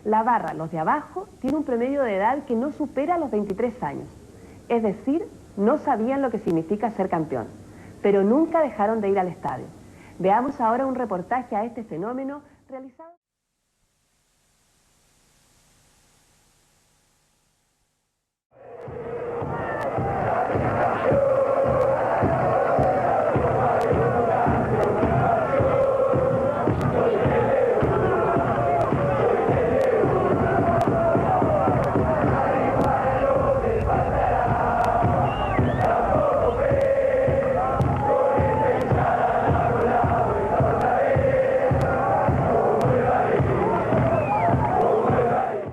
La barra, los de abajo, tiene un promedio de edad que no supera los 23 años. Es decir, no sabían lo que significa ser campeón, pero nunca dejaron de ir al estadio. Veamos ahora un reportaje a este fenómeno realizado...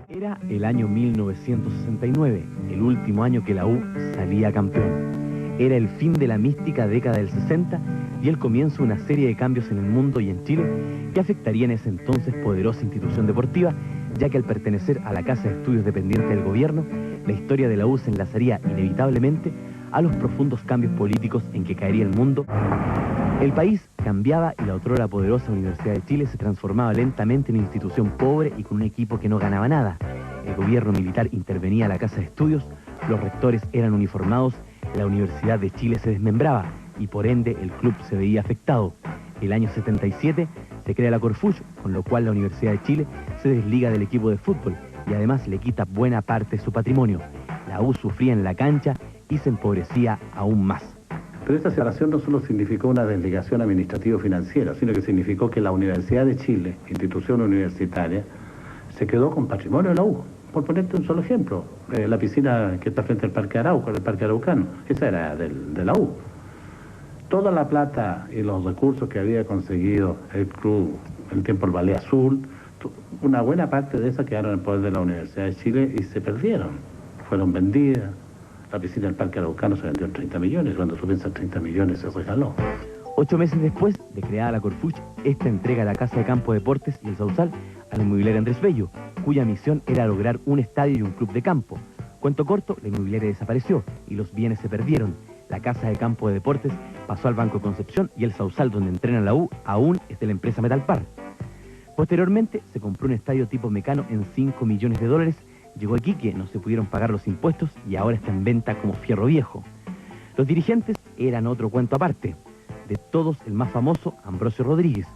Era el año 1969, el último año que la U salía campeón. Era el fin de la mística década del 60 y el comienzo de una serie de cambios en el mundo y en Chile que afectarían esa entonces poderosa institución deportiva, ya que al pertenecer a la Casa de Estudios dependiente del gobierno, la historia de la U se enlazaría inevitablemente a los profundos cambios políticos en que caería el mundo. El país cambiaba y la otrora poderosa Universidad de Chile se transformaba lentamente en una institución pobre y con un equipo que no ganaba nada. El gobierno militar intervenía a la Casa de Estudios, los rectores eran uniformados, la Universidad de Chile se desmembraba y por ende el club se veía afectado. El año 77 se crea la Corfuch, con lo cual la Universidad de Chile se desliga del equipo de fútbol y además le quita buena parte de su patrimonio. La U sufría en la cancha y se empobrecía aún más. Pero esta separación no solo significó una desligación administrativo-financiera, sino que significó que la Universidad de Chile, institución universitaria, se quedó con patrimonio de la U. Por ponerte un solo ejemplo, la piscina que está frente al Parque Arauco, el Parque Araucano, esa era de la U. Toda la plata y los recursos que había conseguido el club, en el tiempo el Ballet Azul, una buena parte de esa quedaron en poder de la Universidad de Chile y se perdieron. Fueron vendidas. La piscina del Parque Araucano se vendió en 30 millones, cuando tú piensas 30 millones se regaló. 8 meses después de creada la Corfuch, esta entrega la Casa de Campo de Deportes y el Sausal a la inmobiliaria Andrés Bello, cuya misión era lograr un estadio y un club de campo. Cuento corto, la inmobiliaria desapareció y los bienes se perdieron. La Casa de Campo de Deportes pasó al Banco Concepción y el Sausal, donde entrena la U, aún es de la empresa Metalpar. Posteriormente se compró un estadio tipo Mecano en 5 millones de dólares. Llegó a Iquique, no se pudieron pagar los impuestos y ahora está en venta como fierro viejo. Los dirigentes eran otro cuento aparte. De todos, el más famoso, Ambrosio Rodríguez,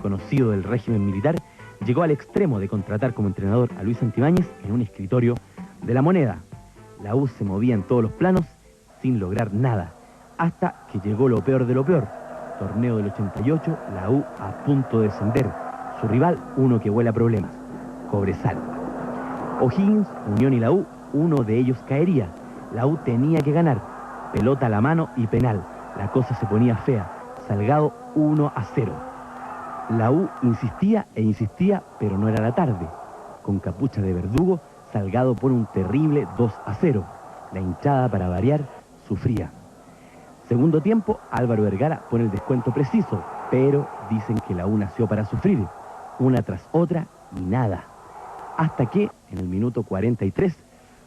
conocido del régimen militar, llegó al extremo de contratar como entrenador a Luis Santibáñez en un escritorio de La Moneda. La U se movía en todos los planos sin lograr nada, hasta que llegó lo peor de lo peor. Torneo del 88, la U a punto de descender. Su rival, uno que huele a problemas, Cobresal. O'Higgins, Unión y la U, uno de ellos caería. La U tenía que ganar. Pelota a la mano y penal. La cosa se ponía fea. Salgado 1-0. La U insistía e insistía, pero no era la tarde. Con capucha de verdugo, Salgado pone un terrible 2-0. La hinchada, para variar, sufría. Segundo tiempo, Álvaro Vergara pone el descuento preciso, pero dicen que la U nació para sufrir. Una tras otra y nada. Hasta que, en el minuto 43,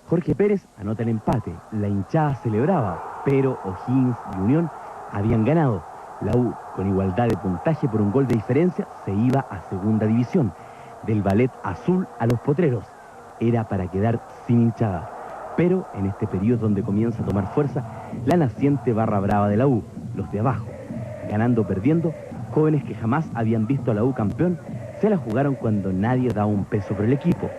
Jorge Pérez anota el empate. La hinchada celebraba, pero O'Higgins y Unión habían ganado. La U, con igualdad de puntaje por un gol de diferencia, se iba a segunda división. Del Ballet Azul a los Potreros. Era para quedar sin hinchada. Pero en este periodo donde comienza a tomar fuerza la naciente barra brava de la U, los de abajo. Ganando o perdiendo, jóvenes que jamás habían visto a la U campeón, se la jugaron cuando nadie daba un peso por el equipo.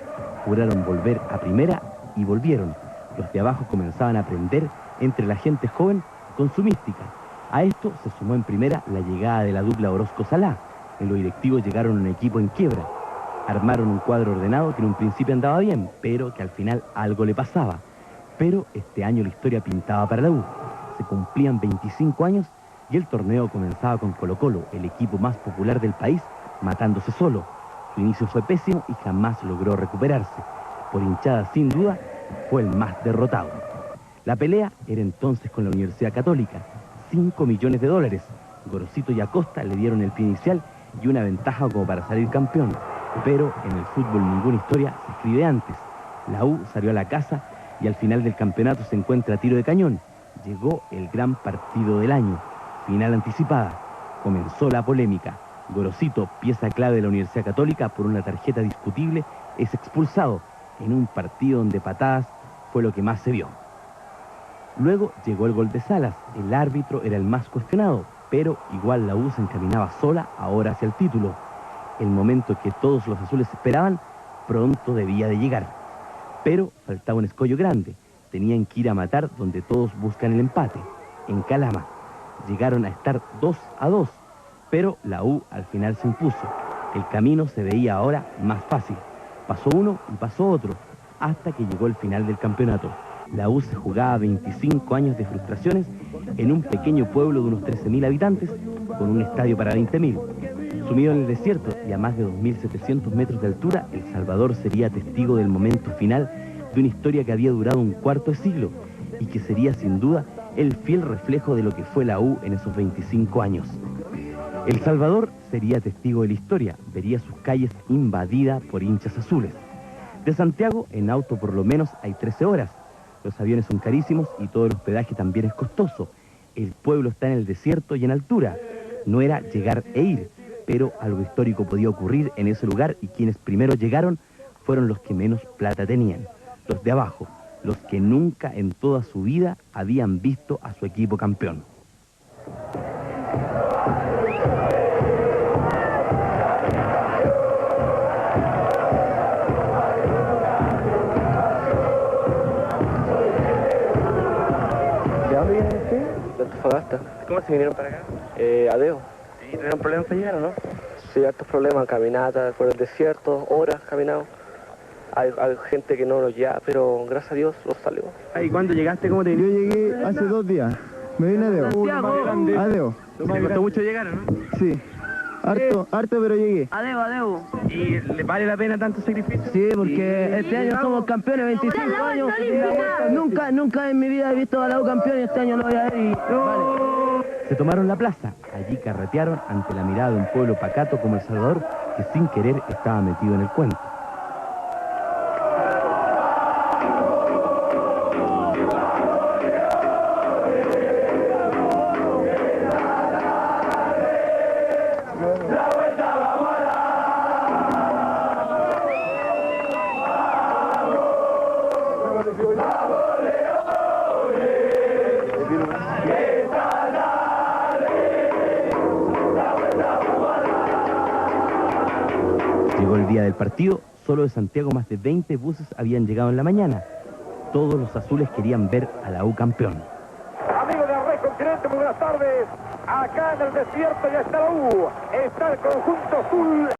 Juraron volver a primera y volvieron. Los de abajo comenzaban a aprender entre la gente joven con su mística. A esto se sumó en primera la llegada de la dupla Orozco-Salá. En lo directivo llegaron un equipo en quiebra. Armaron un cuadro ordenado que en un principio andaba bien, pero que al final algo le pasaba. Pero este año la historia pintaba para la U. Se cumplían 25 años y el torneo comenzaba con Colo-Colo, el equipo más popular del país, matándose solo. Su inicio fue pésimo y jamás logró recuperarse. Por hinchada, sin duda, fue el más derrotado. La pelea era entonces con la Universidad Católica. 5 millones de dólares. Gorosito y Acosta le dieron el pie inicial y una ventaja como para salir campeón. Pero en el fútbol ninguna historia se escribe antes. La U salió a la casa y al final del campeonato se encuentra a tiro de cañón. Llegó el gran partido del año. Final anticipada. Comenzó la polémica. Gorosito, pieza clave de la Universidad Católica, por una tarjeta discutible, es expulsado en un partido donde patadas fue lo que más se vio. Luego llegó el gol de Salas. El árbitro era el más cuestionado, pero igual la U se encaminaba sola ahora hacia el título. El momento que todos los azules esperaban pronto debía de llegar. Pero faltaba un escollo grande. Tenían que ir a matar donde todos buscan el empate, en Calama. Llegaron a estar 2-2, pero la U al final se impuso. El camino se veía ahora más fácil. Pasó uno y pasó otro, hasta que llegó el final del campeonato. La U se jugaba 25 años de frustraciones en un pequeño pueblo de unos 13.000 habitantes, con un estadio para 20.000. Sumido en el desierto y a más de 2.700 metros de altura, El Salvador sería testigo del momento final de una historia que había durado un cuarto de siglo y que sería sin duda el fiel reflejo de lo que fue la U en esos 25 años. El Salvador sería testigo de la historia, vería sus calles invadidas por hinchas azules. De Santiago, en auto por lo menos hay 13 horas. Los aviones son carísimos y todo el hospedaje también es costoso. El pueblo está en el desierto y en altura. No era llegar e ir, pero algo histórico podía ocurrir en ese lugar y quienes primero llegaron fueron los que menos plata tenían, los de abajo, los que nunca en toda su vida habían visto a su equipo campeón. ¿De dónde vienen ustedes? De Antofagasta. ¿Cómo se vinieron para acá? Adeo. ¿Sí? ¿Tuvieron problemas para llegar o no? Sí, hartos problemas, caminatas por el desierto, horas caminado. Hay gente que no nos lleva, pero gracias a Dios los salió. ¿Y cuándo llegaste? ¿Cómo te Yo viniste? llegué hace 2 días. Me vine a Deo. A Deo. ¿Te costó mucho llegar o no? Sí. Harto, pero llegué. Adeu. ¿Y le vale la pena tanto sacrificio? Sí, porque este año somos campeones, 25 años. Nunca en mi vida he visto a la U campeón y este año lo voy a ver y vale. Se tomaron la plaza. Allí carretearon ante la mirada de un pueblo pacato como El Salvador, que sin querer estaba metido en el cuento. Llegó el día del partido, solo de Santiago más de 20 buses habían llegado en la mañana. Todos los azules querían ver a la U campeón. Amigos de Array Continente, muy buenas tardes. Acá en el desierto ya está la U. Está el conjunto azul.